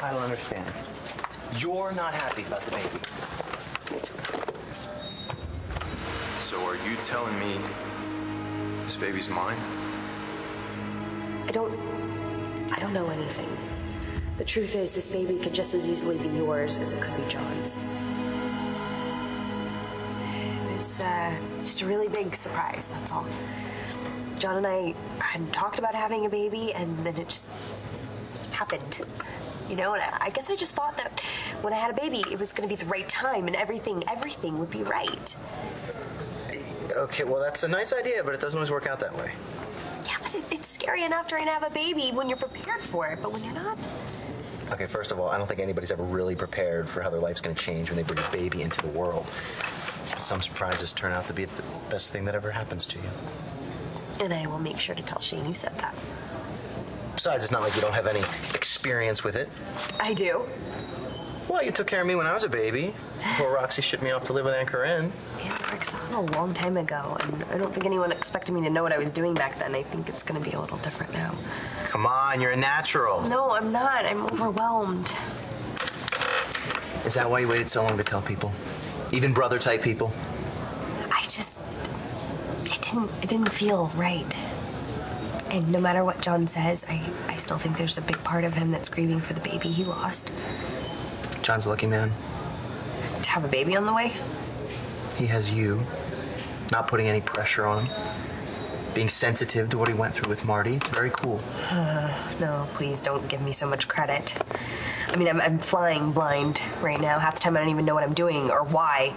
I don't understand. You're not happy about the baby. So are you telling me this baby's mine? I don't know anything. The truth is, this baby could just as easily be yours as it could be John's. It was just a really big surprise, that's all. John and I had talked about having a baby, and then it just happened. You know, and I guess I just thought that when I had a baby, it was going to be the right time, and everything would be right. Okay, well, that's a nice idea, but it doesn't always work out that way. Yeah, but it's scary enough trying to have a baby when you're prepared for it, but when you're not... Okay, first of all, I don't think anybody's ever really prepared for how their life's going to change when they bring a baby into the world. But some surprises turn out to be the best thing that ever happens to you. And I will make sure to tell Shane you said that. Besides, it's not like you don't have any experience with it. I do. Well, you took care of me when I was a baby, before Roxy shipped me off to live with Aunt Corinne. Yeah, Rex, that was a long time ago, and I don't think anyone expected me to know what I was doing back then. I think it's going to be a little different now. Come on, you're a natural. No, I'm not. I'm overwhelmed. Is that why you waited so long to tell people? Even brother-type people? It didn't feel right. And no matter what John says, I still think there's a big part of him that's grieving for the baby he lost. John's a lucky man. To have a baby on the way? He has you, not putting any pressure on him, being sensitive to what he went through with Marty. It's very cool. No, please don't give me so much credit. I mean, I'm flying blind right now. Half the time I don't even know what I'm doing or why.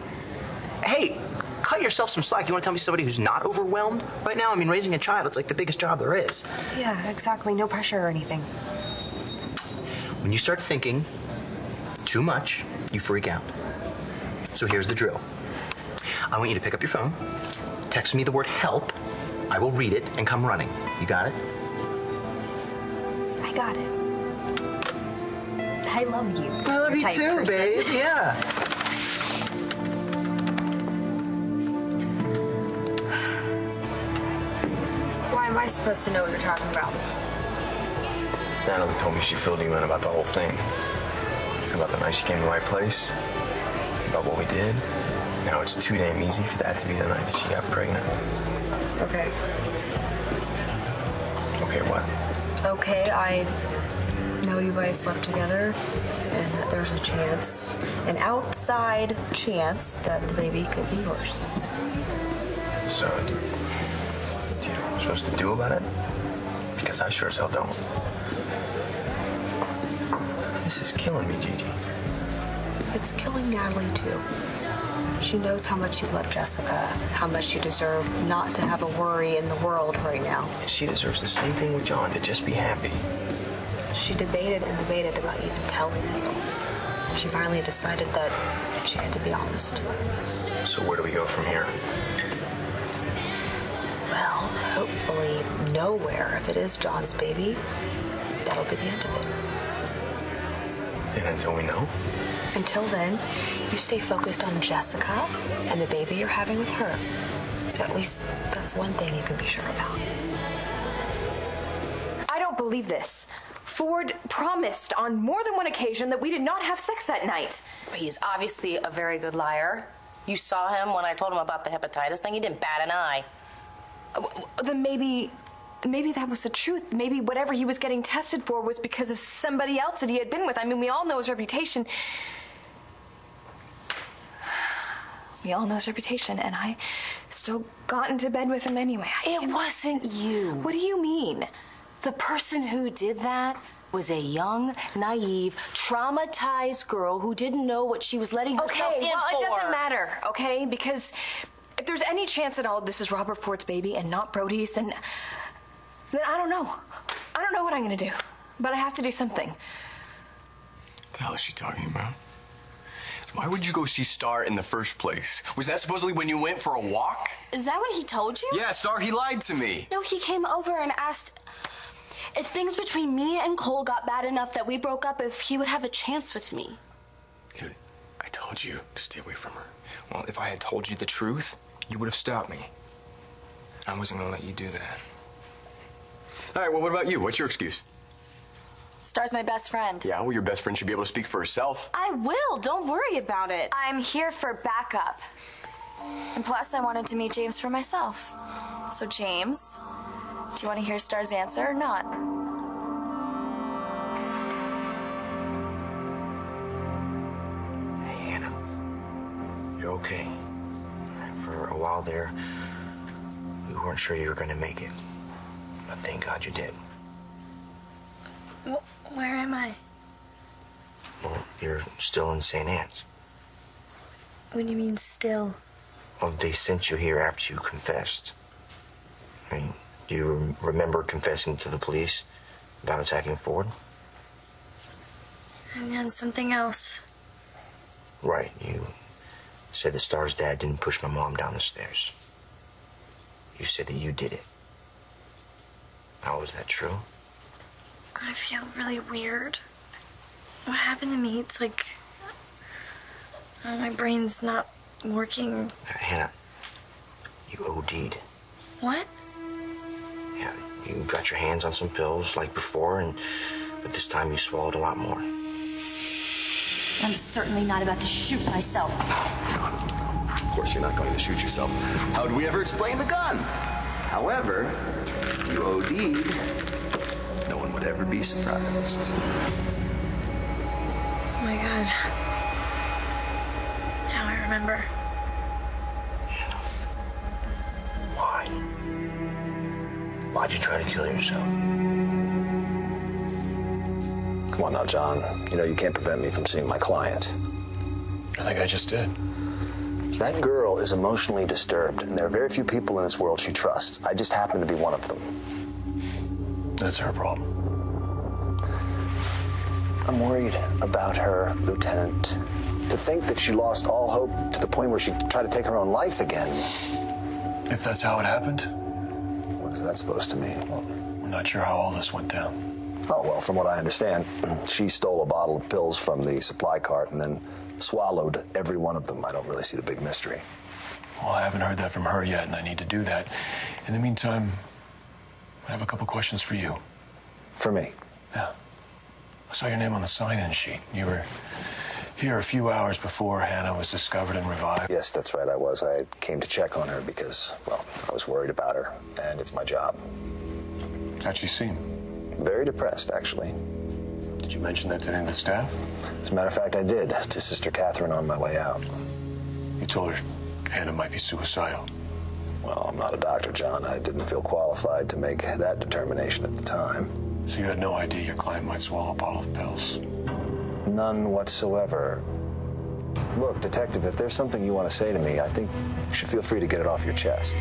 Hey, cut yourself some slack. You want to tell me somebody who's not overwhelmed right now? I mean, raising a child, it's like the biggest job there is. Yeah, exactly. No pressure or anything. When you start thinking too much, you freak out. So here's the drill. I want you to pick up your phone, text me the word help. I will read it and come running. You got it? I got it. I love you. I love you too, person. Babe. Yeah. Why am I supposed to know what you're talking about? Natalie told me she filled you in about the whole thing. About the night she came to my place. About what we did. Now it's too damn easy for that to be the night that she got pregnant. Okay. Okay, what? Okay, I know you guys slept together, and that there's a chance, an outside chance, that the baby could be yours. So, do you know what I'm supposed to do about it? Because I sure as hell don't. This is killing me, Gigi. It's killing Natalie, too. She knows how much you love Jessica, how much you deserve not to have a worry in the world right now. She deserves the same thing with John, to just be happy. She debated and debated about even telling you. She finally decided that she had to be honest. So where do we go from here? Well, hopefully nowhere. If it is John's baby, that'll be the end of it. And until we know? Until then, you stay focused on Jessica and the baby you're having with her. At least that's one thing you can be sure about. I don't believe this. Ford promised on more than one occasion that we did not have sex that night. He's obviously a very good liar. You saw him when I told him about the hepatitis thing. He didn't bat an eye. Then maybe that was the truth. Maybe whatever he was getting tested for was because of somebody else that he had been with. I mean, we all know his reputation. And I still got into bed with him anyway. It wasn't you. What do you mean? The person who did that was a young, naive, traumatized girl who didn't know what she was letting herself in for. Okay, well, it doesn't matter, okay? Because if there's any chance at all this is Robert Ford's baby and not Brody's, then I don't know. I don't know what I'm gonna do. But I have to do something. What the hell is she talking about? Why would you go see Star in the first place? Was that supposedly when you went for a walk? Is that what he told you? Yeah, Star, he lied to me. No, he came over and asked if things between me and Cole got bad enough that we broke up, if he would have a chance with me. Dude, I told you to stay away from her. Well, if I had told you the truth, you would have stopped me. I wasn't gonna let you do that. All right, well, what about you? What's your excuse? Star's my best friend. Yeah, well, your best friend should be able to speak for herself. I will. Don't worry about it. I'm here for backup. And plus, I wanted to meet James for myself. So, James, do you want to hear Star's answer or not? Hey, Hannah. You're okay. For a while there, we weren't sure you were going to make it. But thank God you did. Where am I? Well, you're still in St. Anne's. What do you mean, still? Well, they sent you here after you confessed. I mean, do you remember confessing to the police about attacking Ford? And then something else. Right. You said that Star's dad didn't push my mom down the stairs. You said that you did it. How was that true? I feel really weird. What happened to me? It's like my brain's not working. Hannah, you OD'd. What? Yeah, you got your hands on some pills like before, but this time you swallowed a lot more. I'm certainly not about to shoot myself. Of course, you're not going to shoot yourself. How would we ever explain the gun? However, you OD'd. No one would ever be surprised. Oh my God. Now I remember. Hannah, why? Why'd you try to kill yourself? Come on now, John. You know you can't prevent me from seeing my client. I think I just did. That girl is emotionally disturbed, and there are very few people in this world she trusts. I just happen to be one of them. That's her problem. I'm worried about her, Lieutenant. To think that she lost all hope to the point where she tried to take her own life again. If that's how it happened, What is that supposed to mean? well, we're not sure how all this went down. Oh, well, from what I understand, she stole a bottle of pills from the supply cart and then swallowed every one of them. I don't really see the big mystery. Well, I haven't heard that from her yet, and I need to do that. In the meantime, I have a couple questions for you. For me. Yeah. I saw your name on the sign-in sheet. You were here a few hours before Hannah was discovered and revived. Yes, that's right, I was. I came to check on her because, well, I was worried about her, and it's my job. How'd she seem? Very depressed, actually. Did you mention that to any of the staff? As a matter of fact, I did, to Sister Catherine on my way out. You told her Hannah might be suicidal. Well, I'm not a doctor, John. I didn't feel qualified to make that determination at the time. So you had no idea your client might swallow a bottle of pills? None whatsoever. Look, Detective, if there's something you want to say to me, I think you should feel free to get it off your chest.